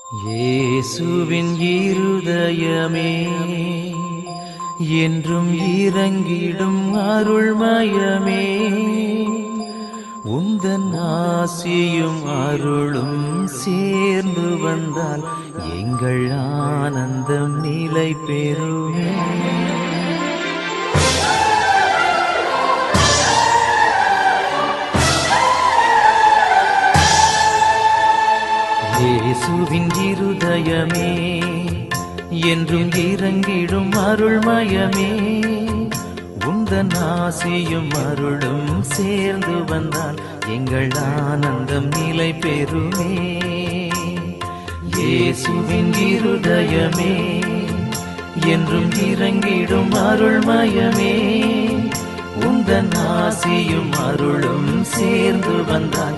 இயேசுவின் இருதயமே என்றும் இறங்கிடும் அருள்மயமே, உந்தன் ஆசியும் அருளும் சேர்ந்து வந்தால் எங்கள் ஆனந்தம் நிலை பெறுமே. இயேசுவின் இருதயமே என்றும் இறங்கிடும் அருள்மயமே, உந்தன் ஆசியும் அருளும் சேர்ந்து வந்தால் எங்கள் ஆனந்தம் நிலை பெறுமே. இயேசுவின் இருதயமே என்றும் இறங்கிடும் அருள்மயமே, உந்தன் ஆசியும் அருளும் சேர்ந்து வந்தால்